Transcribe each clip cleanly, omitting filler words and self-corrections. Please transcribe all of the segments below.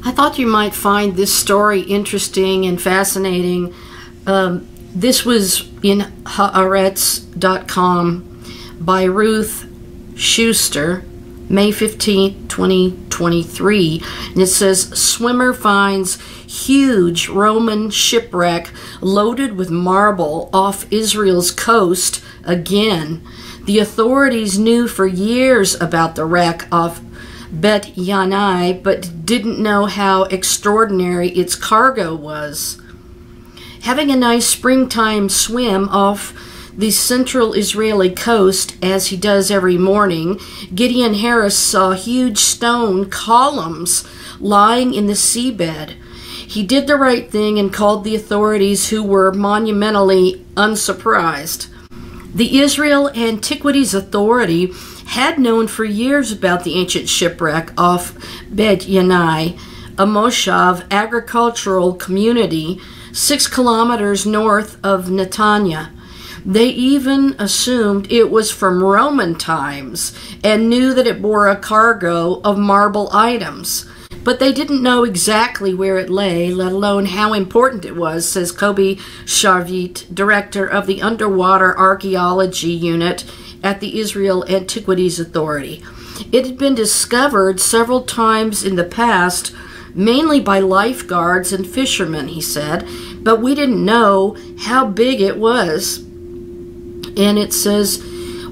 I thought you might find this story interesting and fascinating. This was in haaretz.com by Ruth Schuster, May 15, 2023. And it says, swimmer finds huge Roman shipwreck loaded with marble off Israel's coast again. The authorities knew for years about the wreck off Bet Yanai, but didn't know how extraordinary its cargo was. Having a nice springtime swim off the central Israeli coast, as he does every morning, Gideon Harris saw huge stone columns lying in the seabed. He did the right thing and called the authorities, who were monumentally unsurprised. The Israel Antiquities Authority had known for years about the ancient shipwreck off Bet Yanai, a moshav agricultural community 6 kilometers north of Netanya. They even assumed it was from Roman times and knew that it bore a cargo of marble items. But they didn't know exactly where it lay, let alone how important it was, says Kobi Sharvit, director of the Underwater Archaeology Unit at the Israel Antiquities Authority. It had been discovered several times in the past, mainly by lifeguards and fishermen, he said, but we didn't know how big it was. And it says,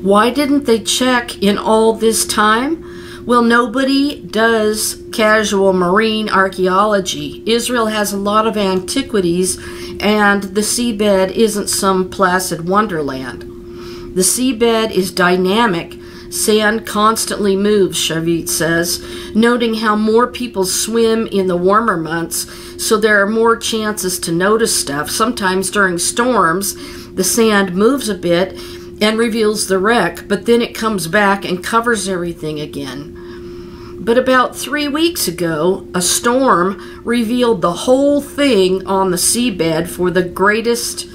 why didn't they check in all this time? Well, nobody does casual marine archaeology. Israel has a lot of antiquities, and the seabed isn't some placid wonderland. The seabed is dynamic. Sand constantly moves, Shavit says, noting how more people swim in the warmer months, so there are more chances to notice stuff. Sometimes during storms, the sand moves a bit and reveals the wreck, but then it comes back and covers everything again. But about 3 weeks ago, a storm revealed the whole thing on the seabed for the greatest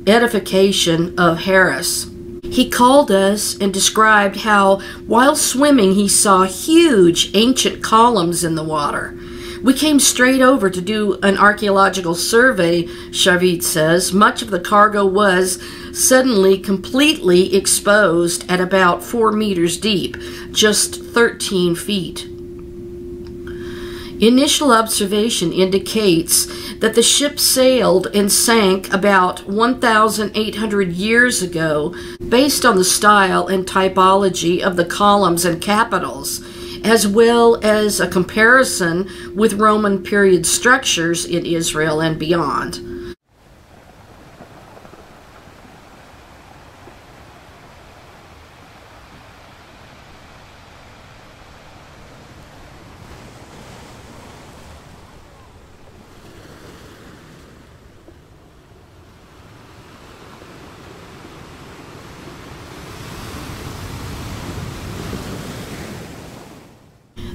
edification of Harris. He called us and described how, while swimming, he saw huge ancient columns in the water. We came straight over to do an archaeological survey, Shavit says. Much of the cargo was suddenly completely exposed at about 4 meters deep, just 13 feet. Initial observation indicates that the ship sailed and sank about 1,800 years ago, based on the style and typology of the columns and capitals, as well as a comparison with Roman period structures in Israel and beyond.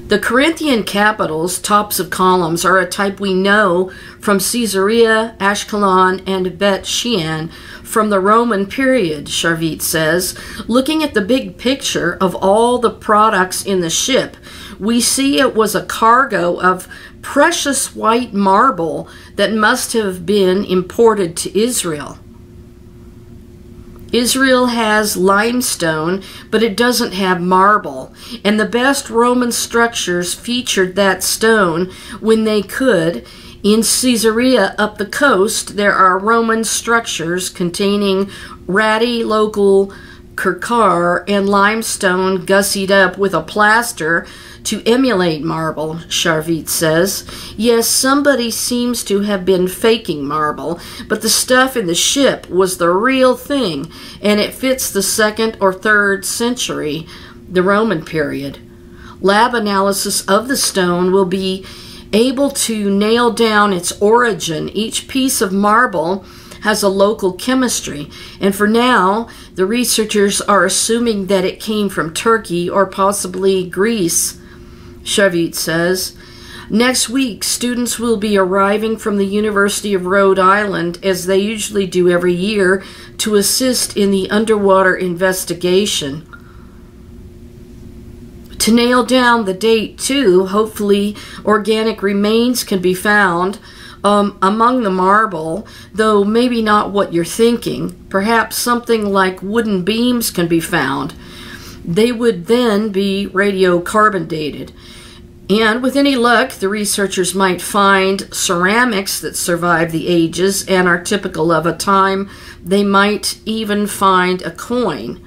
The Corinthian capitals, tops of columns, are a type we know from Caesarea, Ashkelon, and Bet Shean from the Roman period, Sharvit says. Looking at the big picture of all the products in the ship, we see it was a cargo of precious white marble that must have been imported to Israel. Israel has limestone, but it doesn't have marble, and the best Roman structures featured that stone when they could. In Caesarea up the coast, there are Roman structures containing ratty local kerkar and limestone gussied up with a plaster to emulate marble, Sharvit says. Yes, somebody seems to have been faking marble, but the stuff in the ship was the real thing, and it fits the 2nd or 3rd century, the Roman period. Lab analysis of the stone will be able to nail down its origin. Each piece of marble has a local chemistry, and for now, the researchers are assuming that it came from Turkey or possibly Greece, Shavit says. Next week, students will be arriving from the University of Rhode Island, as they usually do every year, to assist in the underwater investigation. To nail down the date too, hopefully organic remains can be found among the marble, though maybe not what you're thinking. Perhaps something like wooden beams can be found. They would then be radiocarbon dated. And with any luck, the researchers might find ceramics that survive the ages and are typical of a time. They might even find a coin.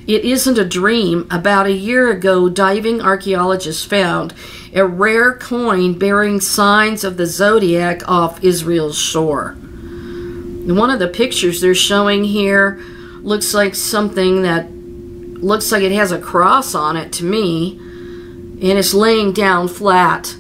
It isn't a dream. About a year ago, diving archaeologists found a rare coin bearing signs of the zodiac off Israel's shore. One of the pictures they're showing here looks like something that looks like it has a cross on it to me, and it's laying down flat.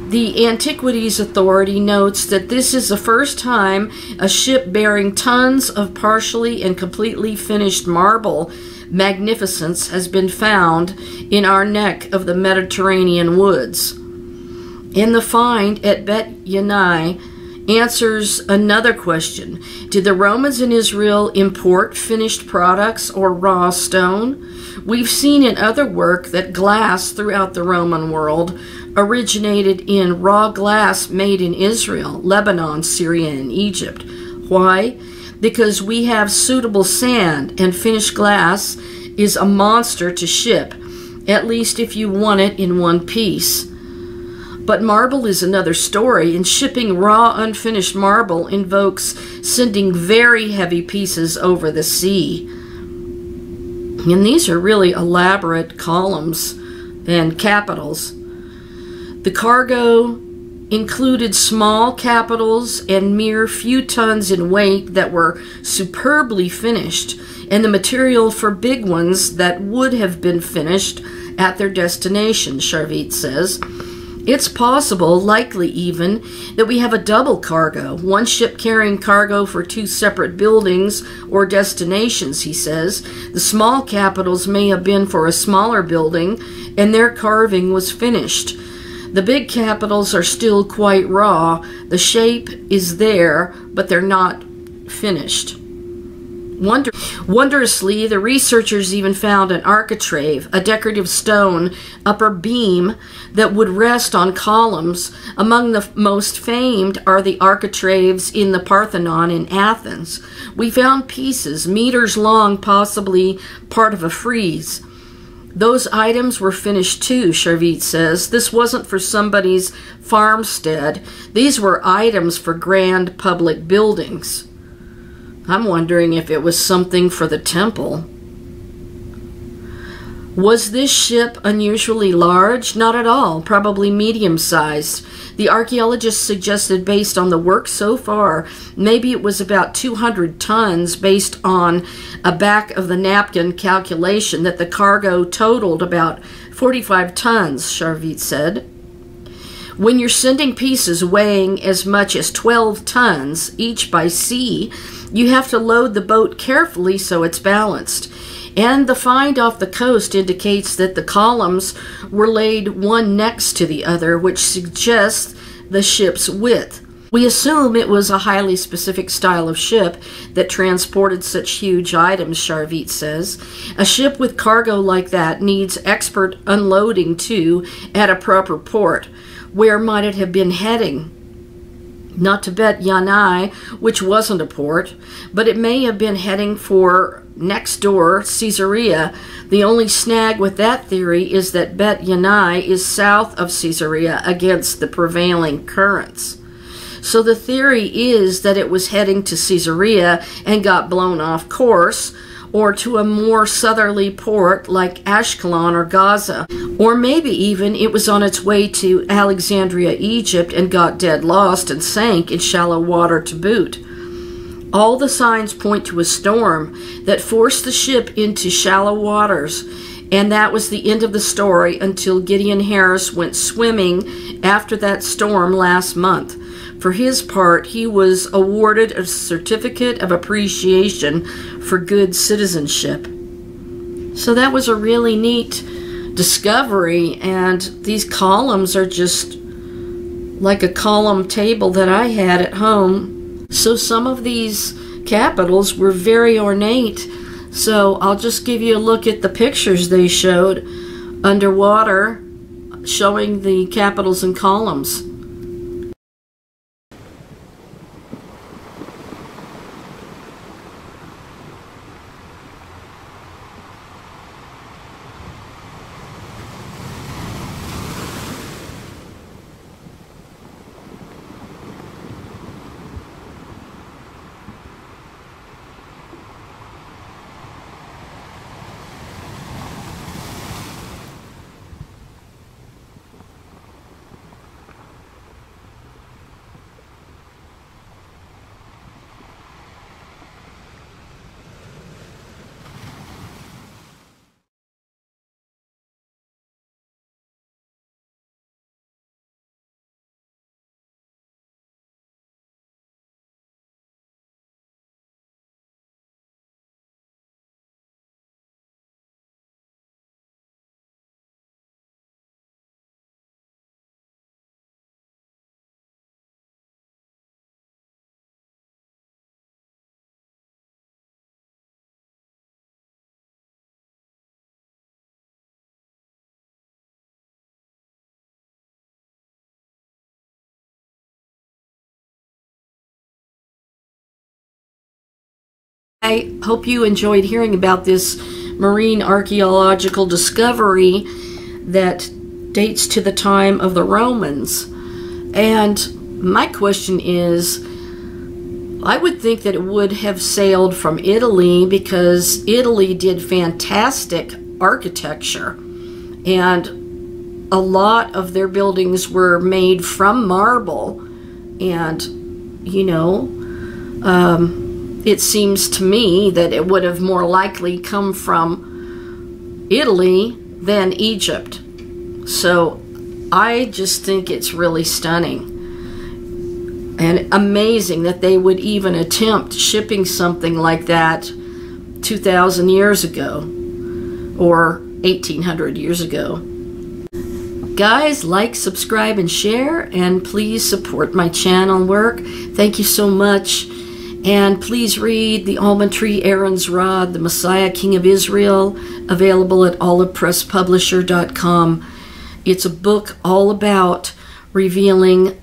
The Antiquities Authority notes that this is the first time a ship bearing tons of partially and completely finished marble magnificence has been found in our neck of the Mediterranean woods. And the find at Bet Yanai answers another question. Did the Romans in Israel import finished products or raw stone? We've seen in other work that glass throughout the Roman world originated in raw glass made in Israel, Lebanon, Syria, and Egypt. Why? Because we have suitable sand, and finished glass is a monster to ship, at least if you want it in one piece. But marble is another story, and shipping raw unfinished marble invokes sending very heavy pieces over the sea. And these are really elaborate columns and capitals. The cargo included small capitals and mere few tons in weight that were superbly finished, and the material for big ones that would have been finished at their destination, Charvit says. It's possible, likely even, that we have a double cargo, one ship carrying cargo for two separate buildings or destinations, he says. The small capitals may have been for a smaller building, and their carving was finished. The big capitals are still quite raw. The shape is there, but they're not finished. Wondrously, the researchers even found an architrave, a decorative stone upper beam that would rest on columns. Among the most famed are the architraves in the Parthenon in Athens. We found pieces meters long, possibly part of a frieze. Those items were finished too, Charvit says. This wasn't for somebody's farmstead. These were items for grand public buildings. I'm wondering if it was something for the temple. Was this ship unusually large? Not at all, probably medium-sized. The archaeologists suggested, based on the work so far, maybe it was about 200 tons based on a back-of-the-napkin calculation that the cargo totaled about 45 tons, Charvit said. When you're sending pieces weighing as much as 12 tons, each by sea, you have to load the boat carefully so it's balanced. And the find off the coast indicates that the columns were laid one next to the other, which suggests the ship's width. We assume it was a highly specific style of ship that transported such huge items, Charvit says. A ship with cargo like that needs expert unloading, too, at a proper port. Where might it have been heading? Not to Bet Yanai, which wasn't a port, but it may have been heading for next door, Caesarea. The only snag with that theory is that Bet Yanai is south of Caesarea against the prevailing currents. So the theory is that it was heading to Caesarea and got blown off course, or to a more southerly port like Ashkelon or Gaza. Or maybe even it was on its way to Alexandria, Egypt, and got dead lost and sank in shallow water to boot. All the signs point to a storm that forced the ship into shallow waters, And that was the end of the story until Gideon Harris went swimming after that storm last month. For his part, he was awarded a certificate of appreciation for good citizenship. So that was a really neat discovery, and these columns are just like a column table that I had at home. So some of these capitals were very ornate. So I'll just give you a look at the pictures they showed underwater, showing the capitals and columns. I hope you enjoyed hearing about this marine archaeological discovery that dates to the time of the Romans. And my question is, I would think that it would have sailed from Italy, because Italy did fantastic architecture, and a lot of their buildings were made from marble. And, you know, it seems to me that it would have more likely come from Italy than Egypt. So I just think it's really stunning and amazing that they would even attempt shipping something like that 2,000 years ago or 1,800 years ago. Guys, like, subscribe, and share, and please support my channel work. Thank you so much. And please read The Almond Tree, Aaron's Rod, The Messiah, King of Israel, available at olivepresspublisher.com. It's a book all about revealing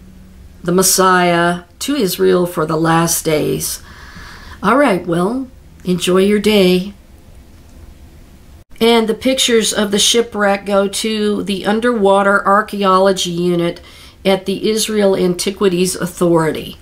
the Messiah to Israel for the last days. All right, well, enjoy your day. And the pictures of the shipwreck go to the Underwater Archaeology Unit at the Israel Antiquities Authority.